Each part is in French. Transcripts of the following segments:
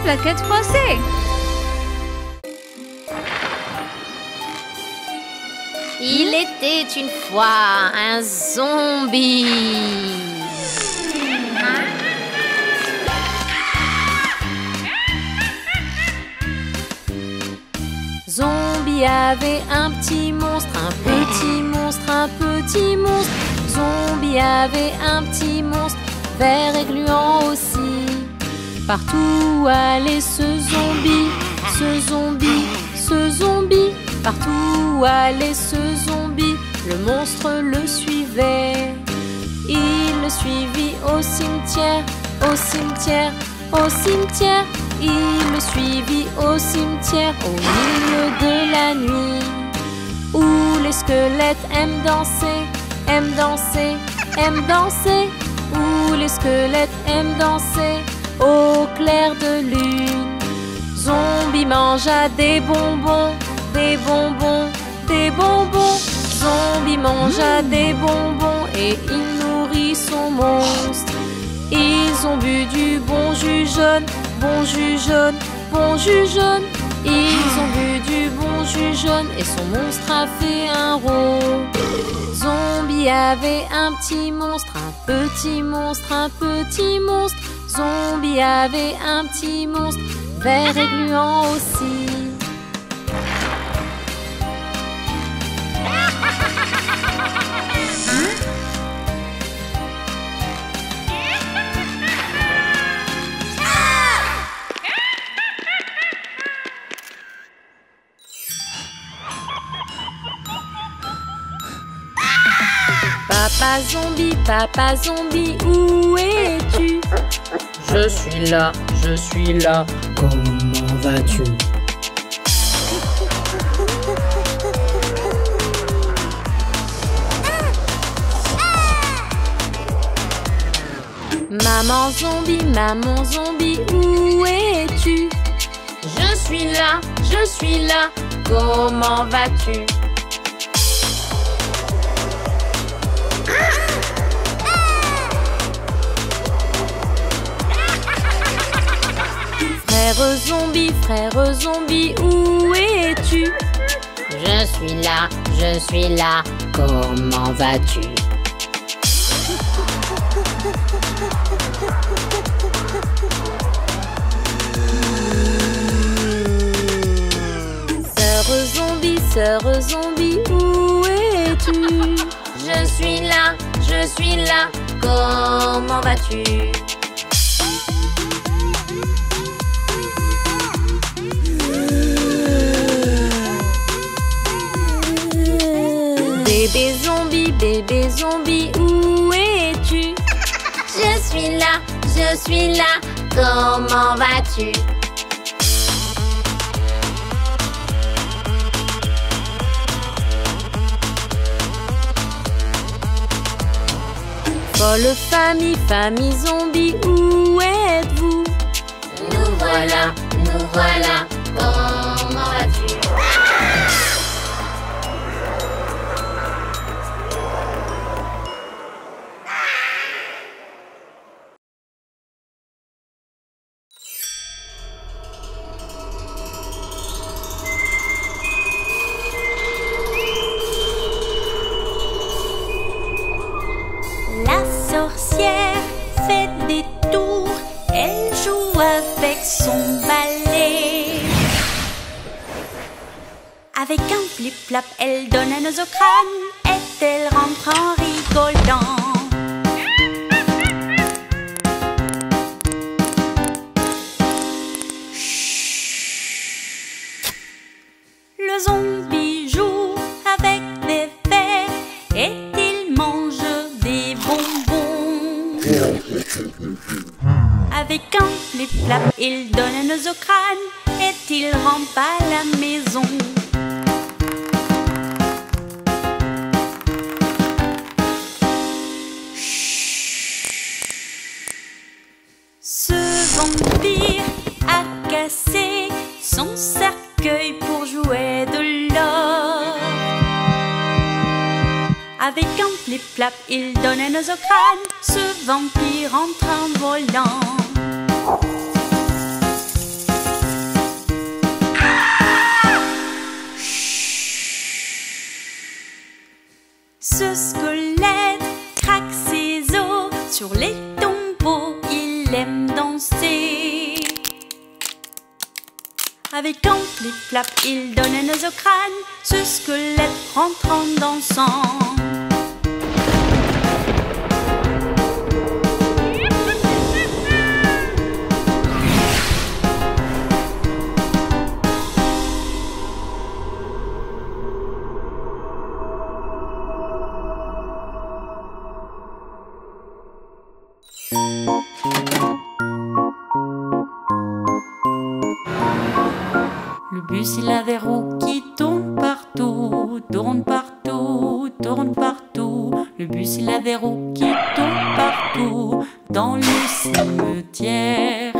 plaquettes froissées. Il était une fois un zombie. Zombie avait un petit monstre, un petit monstre, un petit monstre. Zombie avait un petit monstre, vert et gluant aussi. Partout où allait ce zombie, ce zombie, ce zombie. Partout où allait ce zombie, le monstre le suivait. Il le suivit au cimetière, au cimetière, au cimetière. Il le suivit au cimetière au milieu de la nuit, où les squelettes aiment danser, aiment danser, aiment danser. Où les squelettes aiment danser au clair de lune. Zombie mangea des bonbons, des bonbons, des bonbons. Zombie mangea des bonbons et il nourrit son monstre. Ils ont bu du bon jus jaune, bon jus jaune, bon jus jaune. Ils ont bu du bon jus jaune et son monstre a fait un rond. Zombie avait un petit monstre, un petit monstre, un petit monstre. Zombie avait un petit monstre, vert et gluant aussi. Papa zombie, où es-tu? Je suis là, comment vas-tu? Maman zombie, où es-tu? Je suis là, comment vas-tu? Frère zombie, où es-tu? Je suis là, comment vas-tu? Sœur zombie, où es-tu? Je suis là, comment vas-tu? Bébé zombie, où es-tu? Je suis là, comment vas-tu? Folle famille zombie, où êtes-vous? Nous voilà, comment vas-tu? Avec un flip-flap, elle donne un nœud au crâne et elle rentre en rigolant. Le zombie joue avec des verres et il mange des bonbons. Avec un flip-flap, il donne un nœud au crâne et il rentre à la maison. Ce vampire a cassé son cercueil pour jouer de l'or. Avec un flip-flap, il donne un nœud au crâne. Ce vampire entre en volant. Ce squelette craque ses os. Sur les tombeaux, il aime danser. Avec un flip-flap, il donne un nœud au crâne. Ce squelette rentre en dansant. Le bus, il a des roues qui tournent partout, tournent partout, tournent partout. Le bus, il a des roues qui tournent partout dans le cimetière.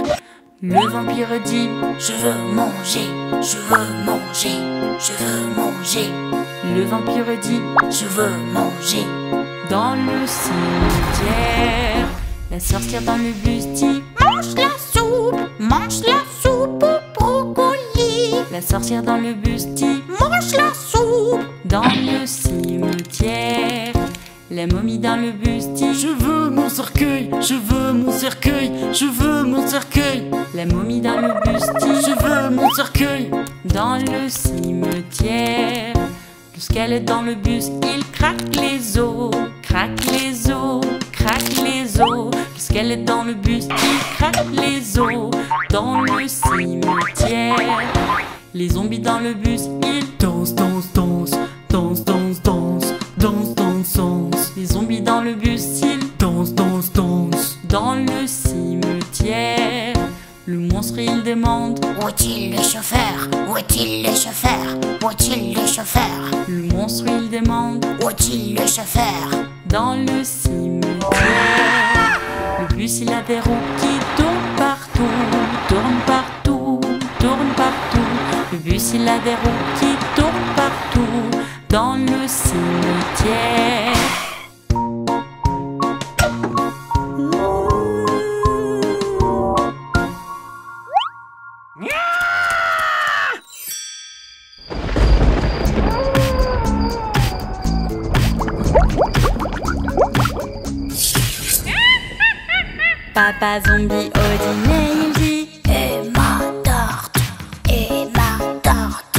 Le vampire dit: je veux manger, je veux manger, je veux manger. Le vampire dit: je veux manger dans le cimetière. La sorcière dans le bus dit: mange la soupe au brocoli. La sorcière dans le bus dit: mange la soupe dans le cimetière. La momie dans le bus dit: je veux mon cercueil, je veux mon cercueil, je veux mon cercueil. La momie dans le bus dit: je veux mon cercueil dans le cimetière. Le squelette dans le bus, il craque les os, craque les os, craque les os. Le squelette dans le bus, il craque les os dans le cimetière. Les zombies dans le bus, ils dansent, dansent, dansent, dansent, dansent, dansent, dansent, dansent, dansent. Les zombies dans le bus, ils dansent, dansent, dansent dans le cimetière. Le monstre, il demande: où est-il le chauffeur? Où est-il le chauffeur? Où est-il le chauffeur? Le monstre, il demande: où est-il le chauffeur? Dans le cimetière. Le bus, il a des roues qui tournent partout, tournent partout, tournent partout. Le bus, il a des roues qui tournent partout dans le cimetière. Papa zombie au dîner, il dit: et ma tarte, et ma tarte,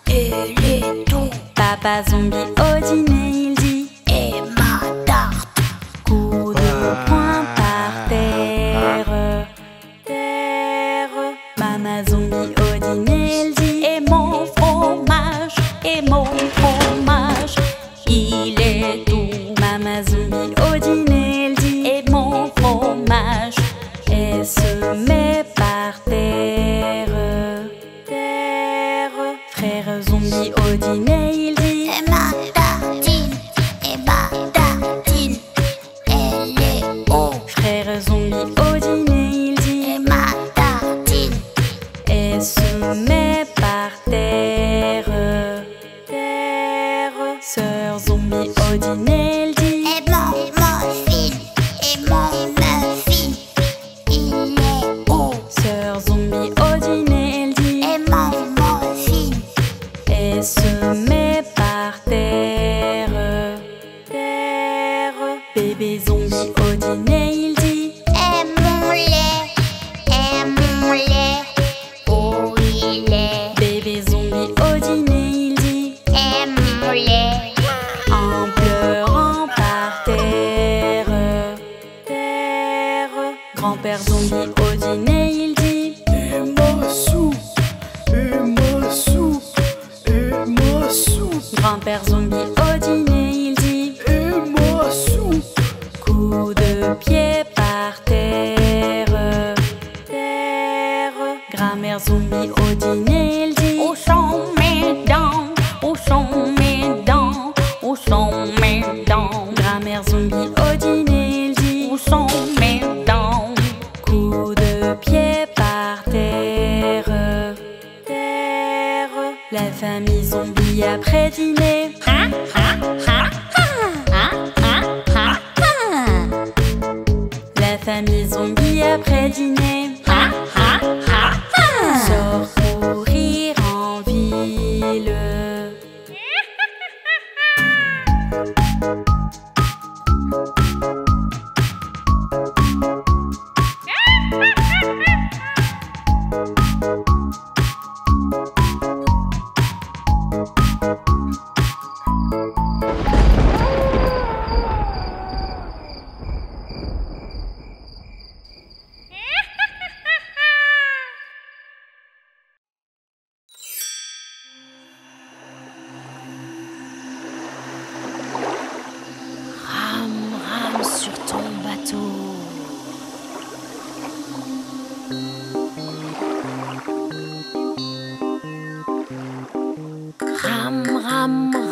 et les tout. Papa zombie au dîner, il dit: et ma tarte. Coup de poing par terre, terre. Maman zombie au dîner, il dit: et mon fromage, et mon fromage, il est tout. Maman zombie au dîner, il dit: et mon fromage. Elle se met par terre, terre. Frère zombie au dîner, il dit: et ma tartine, elle est haut. Frère zombie au dîner, il dit: et ma tartine. Elle se met par terre, terre. Sœur zombie au dîner, il dit: et mon muffin, et mon muffin, il est haut. Sœur zombie au dîner, elle dit: et mon muffin. Elle se met par terre, terre. Bébé zombie au dîner, il dit: et mon lait, oh il est. Bébé zombie au dîner, il dit: et mon lait. En pleurant par terre, terre. Grand-père zombie au dîner, il dit: et ma soupe, et ma soupe, et ma soupe. Grand-père zombie au dîner, il dit: et ma soupe. Coup de pied par terre, terre. Grand-mère zombie au dîner, il dit: où sont mes dents, où sont mes dents, où sont mes dents. Grand-mère zombie au dîner, il dit: où sont mes dents. Coup de pied par terre, terre. La famille zombie après dîner. La famille zombie après dîner sort courir en ville.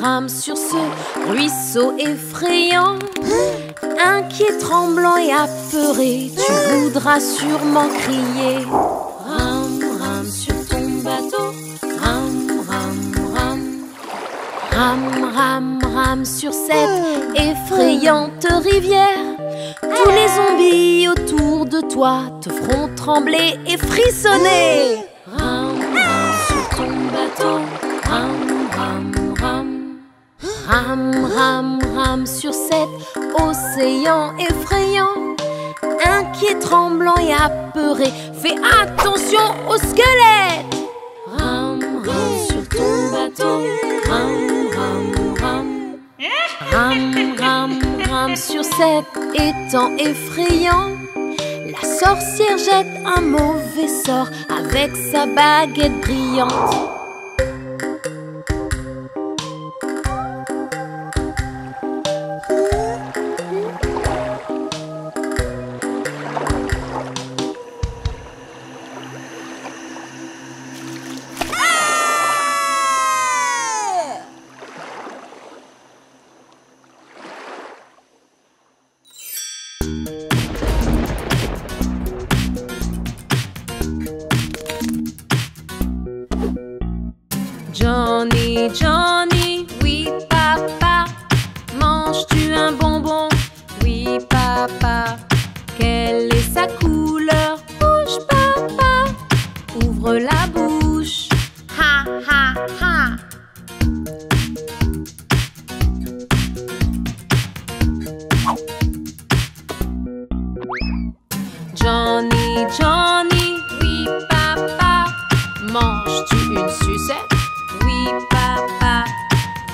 Rame sur ce ruisseau effrayant. Inquiet, tremblant et apeuré, tu voudras sûrement crier. Rame, rame sur ton bateau. Rame, rame, rame. Rame, rame, rame sur cette effrayante rivière. Tous les zombies autour de toi te feront trembler et frissonner. Rame, rame sur ton bateau. Rame, rame, rame. Rame, rame, rame sur cet océan effrayant. Inquiet, tremblant et apeuré, fais attention aux squelettes. Rame, rame sur ton bateau. Rame, rame, rame. Rame, rame, rame sur cet étang effrayant. La sorcière jette un mauvais sort avec sa baguette brillante. Johnny, Johnny, oui papa, manges-tu un bonbon? Oui papa, quelle est sa couleur? Bouge papa, ouvre la bouche, ha ha ha. Johnny, Johnny, oui papa, manges-tu une sucette? Oui papa,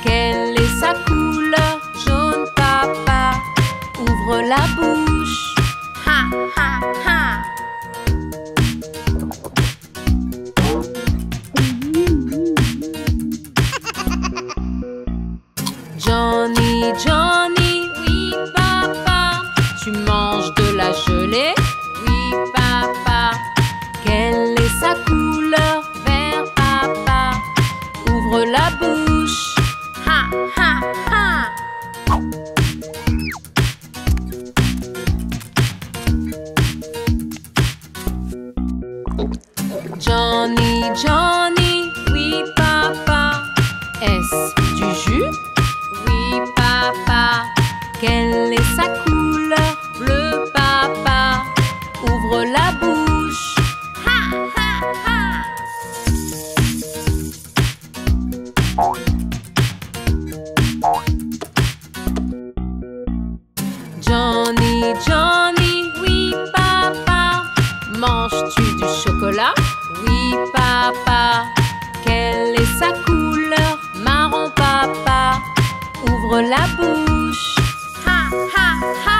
quelle est sa couleur? Jaune papa, ouvre la bouche, ha ha ha. Johnny, Johnny, oui papa, tu manges de la gelée? Oui papa, quelle est sa couleur? Vert papa, ouvre la bouche, ha ha ha. Johnny, Johnny, oui papa, est-ce du jus? Oui papa, quelle est sa couleur? Bleu papa, ouvre la bouche, ha ha ha. Johnny, Johnny, oui papa, manges-tu du chocolat? Oui papa, quelle est sa couleur? Marron papa, ouvre la bouche, ha ha ha.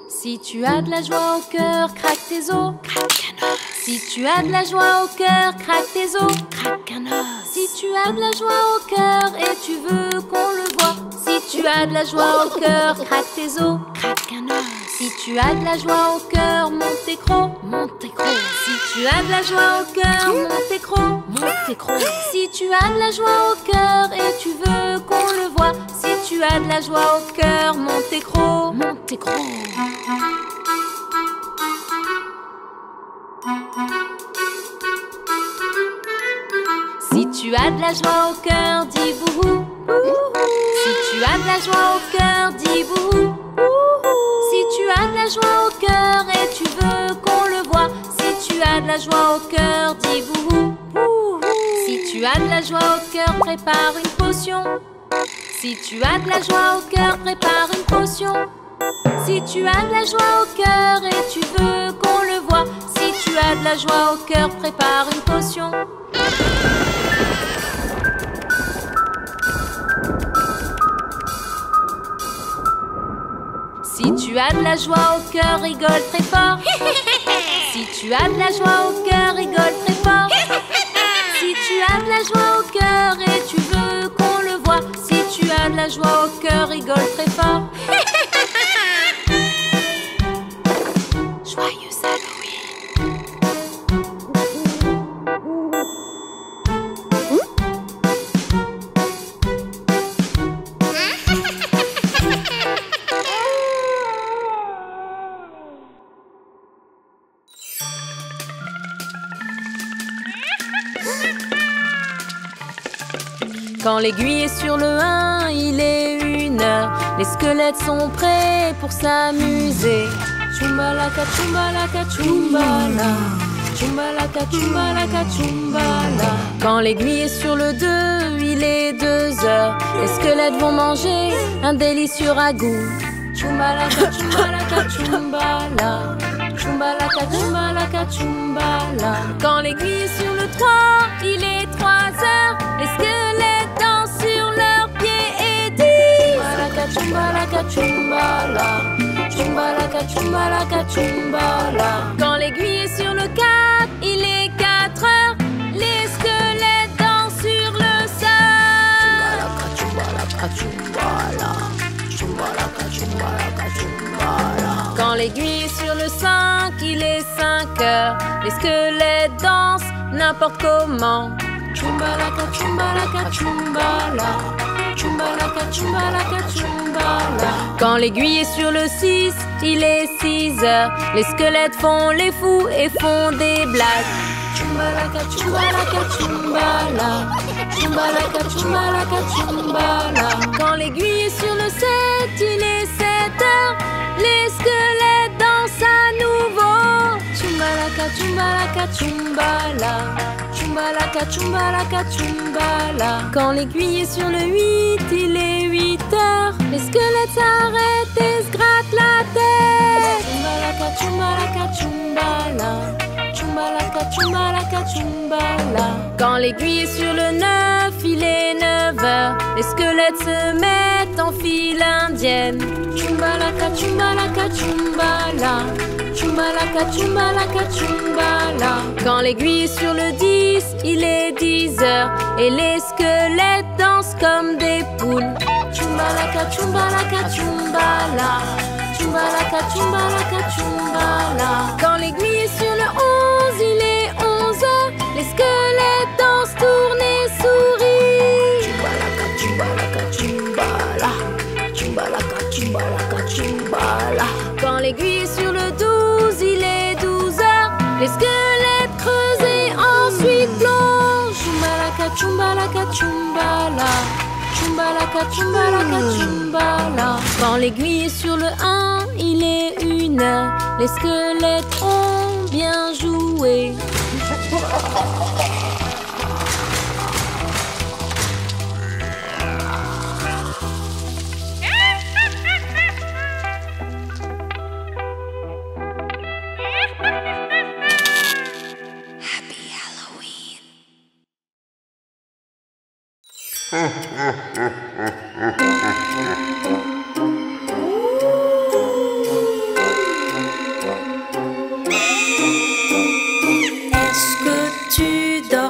Si tu as de la joie au cœur, craque tes os, craque un os. Si tu as de la joie au cœur, craque tes os, craque un os. Si tu as de la joie au cœur et tu veux qu'on le voie, si tu as de la joie au cœur, craque tes os. Craque un œuf. Si tu as de la joie au cœur, monte tes crocs. Monte tes crocs. Si tu as de la joie au cœur, monte tes crocs. Monte tes crocs. Si tu as de la joie au cœur et tu veux qu'on le voie. Si tu as de la joie au cœur, monte tes crocs. Monte tes crocs. Si tu as de la joie au cœur, dis bouhou. Si tu as de la joie au cœur, dis bouhou. Si tu as de la joie au cœur et tu veux qu'on le voie. Si tu as de la joie au cœur, dis bouhou. Si tu as de la joie au cœur, prépare une potion. Si tu as de la joie au cœur, prépare une potion. Si tu as de la joie au cœur et tu veux qu'on le voie. Si tu as de la joie au cœur, prépare une potion. Si tu as de la joie au cœur, rigole très fort. Si tu as de la joie au cœur, rigole très fort. Si tu as de la joie au cœur et tu veux qu'on le voie. Si tu as de la joie au cœur, rigole très fort. Joyeux Halloween. Quand l'aiguille est sur le 1, il est 1h. Les squelettes sont prêts pour s'amuser. Chumbalaka, chumbalaka, chumbala. Chumbalaka, chumbalaka, chumbala. Quand l'aiguille est sur le 2, il est 2h. Les squelettes vont manger un délicieux ragoût. Chumbalaka, chumbalaka, chumbala. Chumbalaka, chumbalaka, chumbala. Quand l'aiguille est sur le 3, il est 3h. Les squelettes dansent sur leurs pieds et disent Chumbalaka, chumbalaka, chumbala. Chumbalaka, chumbalaka, chumbala. Quand l'aiguille est sur le 4, il est 4h. Les squelettes dansent sur le sol. Chumbalaka, chumbala. Chumbalaka, chumbalaka, chumbala. Quand l'aiguille est sur le 5, il est 5h. Les squelettes dansent n'importe comment. Chumbalaka, chumbalaka, chumbala. Chumbalaka, chumbalaka, chumbala. Quand l'aiguille est sur le 6, il est 6h. Les squelettes font les fous et font des blagues. Chumbalaka, chumbalaka, chumbala. Chumbalaka, chumbalaka, chumbala. Quand l'aiguille est sur le 7, il est 7h. Les squelettes dansent à nouveau. Chumbalaka, chumbalaka, chumbala. Chumbalaka, chumbalaka, chumbala. Quand l'aiguille est sur le 8, il est 8h. Les squelettes s'arrêtent et se grattent la tête. Chumbalaka, chumbalaka, chumbala. Chumbalaka, chumbalaka, chumbala. Quand l'aiguille est sur le 9, il est 9h. Les squelettes se mettent en file indienne. Chumbalaka, chumbalaka, chumbala. Chumbalaka, chumbalaka, chumbala. Quand l'aiguille est sur le 10, il est 10h. Et les squelettes dansent comme des poules. Chumbalaka, chumbalaka, chumbala. Chumbalaka, chumbalaka, chumbala. Quand l'aiguille est sur le 11, il est 11h. Les squelettes dansent, tournent et sourient. Chumbalaka, chumbalaka, chumbala. Chumbalaka, chumbalaka, chumbala. Quand l'aiguille est sur le 12, il est 12h. Les squelettes creusent et ensuite plongent. Chumbalaka, chumbalaka, chumbala. Chumbalaka, chumbalaka, chumbala. Quand l'aiguille est sur le 1, il est 1h. Les squelettes ont bien joué. Est-ce que tu dors?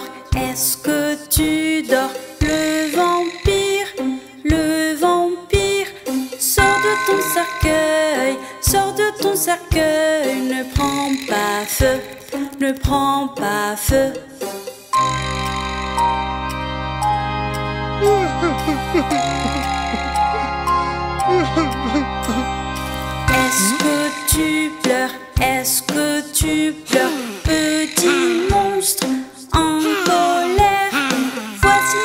ton cercueil, sors de ton cercueil. Ne prends pas feu, ne prends pas feu. Est-ce que tu pleures? Est-ce que tu pleures? Petit monstre en colère. Voici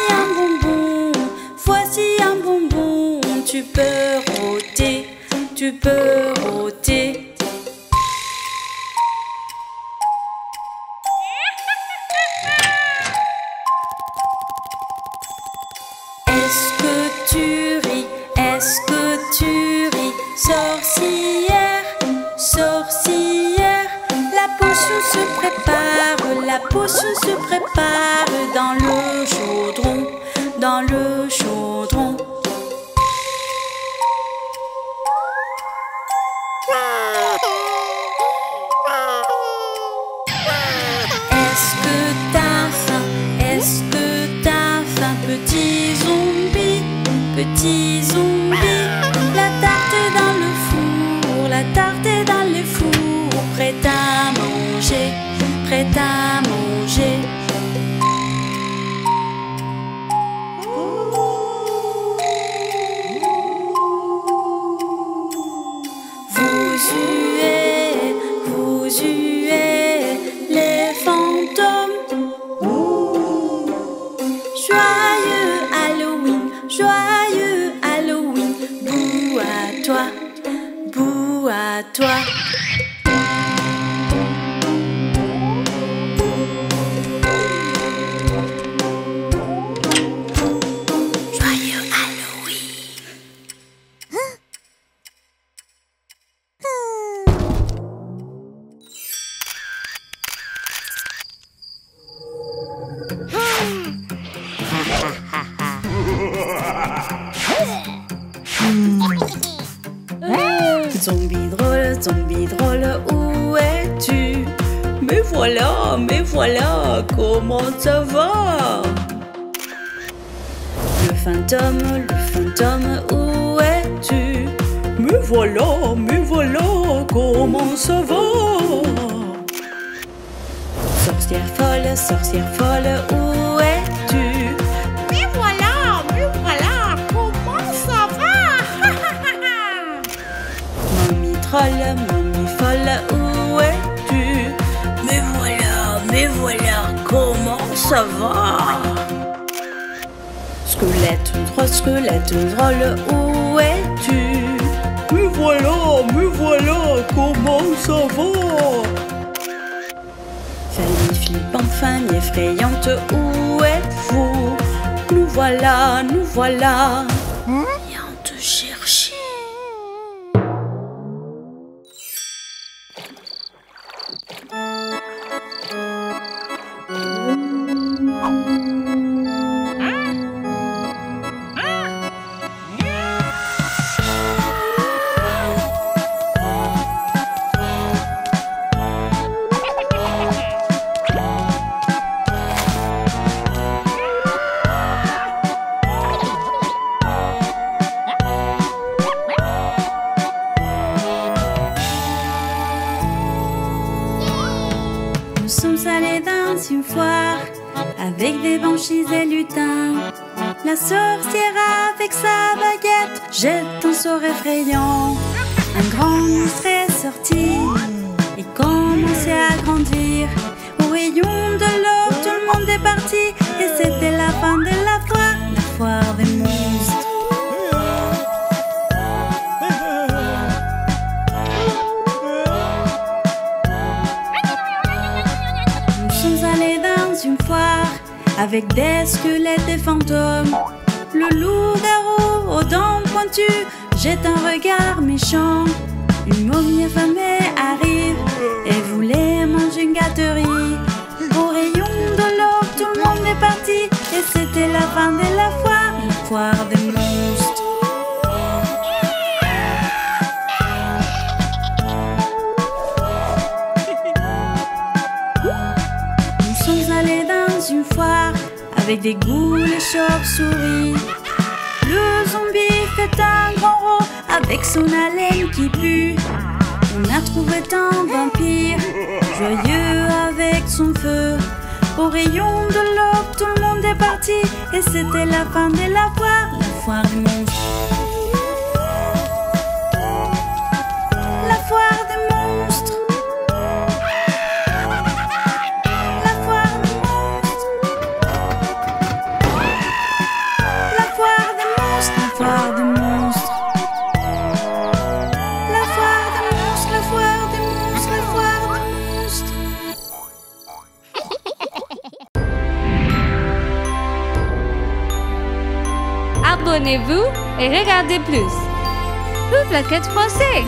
un bonbon. Tu peux rôter, tu peux rôter. Est-ce que tu ris? Est-ce que tu ris? Sorcière, sorcière. La potion se prépare, la potion se prépare dans le chaudron, dans le chaudron. Est-ce que t'as faim? Est-ce que t'as faim? Petit zombie, petit zombie. La tarte est dans le four, la tarte est dans le four. Prête à manger, prête à manger. Vous huez les fantômes. Joyeux Halloween, joyeux Halloween. Bouh à toi, bouh à toi. Joyeux Halloween. Zombie drôle, où es-tu? Mais voilà, comment ça va? Le fantôme, où es-tu? Mais voilà, comment ça va? Sorcière folle, où es-tu? Mais voilà, comment ça va? Momie folle, où es-tu? Mais voilà, comment ça va? Squelette drôle, où es-tu? Mais voilà, comment ça va? Famille flippante, famille effrayante, où êtes-vous? Nous voilà, viens te chercher. Nous sommes allés dans une foire avec des banshees et lutins. La sorcière avec sa baguette jette un sort effrayant. Un grand monstre est sorti et commençait à grandir. Au rayon de l'eau, tout le monde est parti et c'était la fin de la foire des monstres. Une foire avec des squelettes et fantômes. Le loup-garou aux dents pointues jette un regard méchant. Une momie affamée arrive et voulait manger une gâterie. Au rayon de l'eau, tout le monde est parti et c'était la fin de la foire des monstres. Une foire avec des goules et chauves-souris. Le zombie fait un grand rot Avec son haleine qui pue, on a trouvé un vampire, joyeux avec son feu. Au rayon de l'aube, tout le monde est parti, et c'était la fin de la foire des monstres. La foire des monstres. La foire des monstres. La foire des monstres. La foire des monstres. La foire des monstres. La foire des monstres. La foire des monstres. Abonnez-vous et regardez plus. Toute la quête français.